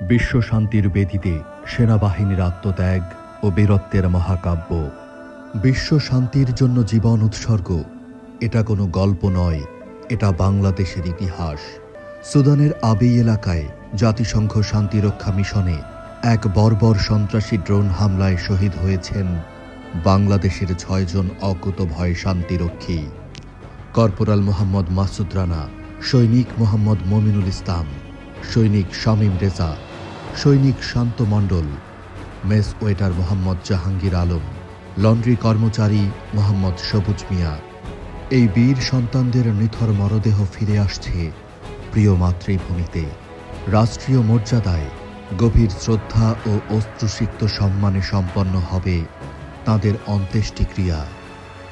বিশ্ব শান্তির বেদিতে সেনাবাহিনীর আত্মত্যাগ ও বীরত্বের মহাকাব্য। বিশ্ব শান্তির জন্য জীবন উৎসর্গ, এটা কোনো গল্প নয়, এটা বাংলাদেশের ইতিহাস। সুদানের আবেই এলাকায় জাতিসংঘ শান্তিরক্ষা মিশনে এক বর্বর সন্ত্রাসী ড্রোন হামলায় শহীদ হয়েছেন বাংলাদেশের ৬ জন অকুতভয় শান্তিরক্ষী। কর্পোরাল মোহাম্মদ মাসুদ রানা, সৈনিক মোহাম্মদ মমিনুল ইসলাম, সৈনিক শামীম রেজা, সৈনিক Shanto Mondal, mess waiter Mohammad Jahangir Alam, laundry কর্মচারী মোহাম্মদ সবুজ মিয়া। এই বীর সন্তানদের নিথর মরদেহ ফিরে আসছে প্রিয় মাতৃভূমিতে। রাষ্ট্রীয় মর্যাদায় গভীর শ্রদ্ধা ও অশ্রুসিক্ত সম্মানে সম্পন্ন হবে তাঁদের অন্ত্যেষ্টিক্রিয়া।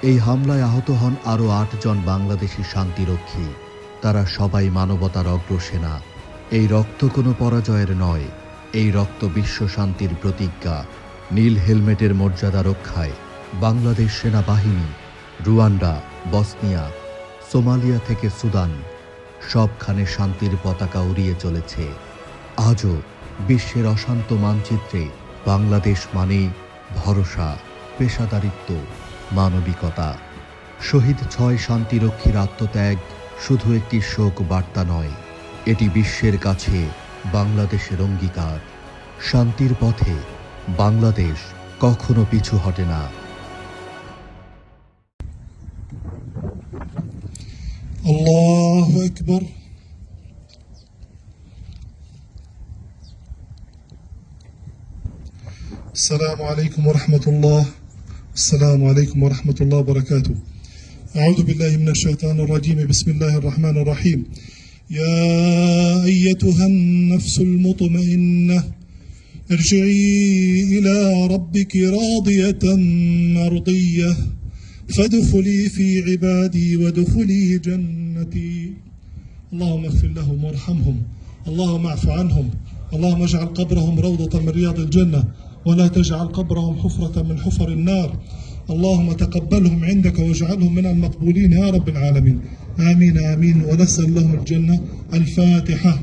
এই হামলায় আহত হন আরও ৮ জন বাংলাদেশি শান্তিরক্ষী। তারা সবাই মানবতার অগ্রসেনা। এই রক্ত কোনো পরাজয়ের নয়, এই রক্ত বিশ্ব শান্তির প্রতিজ্ঞা। নীল হেলমেটের মর্যাদা রক্ষায় বাংলাদেশ সেনাবাহিনী রুয়ান্ডা, বসনিয়া, সোমালিয়া থেকে সুদান সবখানে শান্তির পতাকা উড়িয়ে চলেছে। আজও বিশ্বের অশান্ত মানচিত্রে বাংলাদেশ মানেই ভরসা, পেশাদারিত্ব, মানবিকতা। শহীদ ৬ শান্তিরক্ষীর আত্মত্যাগ শুধু একটি শোক বার্তা নয়, এটি বিশ্বের কাছে বাংলাদেশের অঙ্গীকার। শান্তির পথে বাংলাদেশ কখনো পিছু হটে না। আল্লাহু আকবার। السلام عليكم ورحمة الله. السلام عليكم ورحمة الله وبركاته. أعوذ بالله من الشيطان الرجيم. بسم الله الرحمن الرحيم. يا أيتها النفس المطمئنة ارجعي إلى ربك راضية مرضية فادخلي في عبادي وادخلي جنتي. اللهم اغفر لهم وارحمهم، اللهم اعف عنهم، اللهم اجعل قبرهم روضة من رياض الجنة ولا تجعل قبرهم حفرة من حفر النار. اللهم تقبلهم عندك واجعلهم من المقبولين يا رب العالمين. آمين آمين ونسأل لهم الجنة. الفاتحة.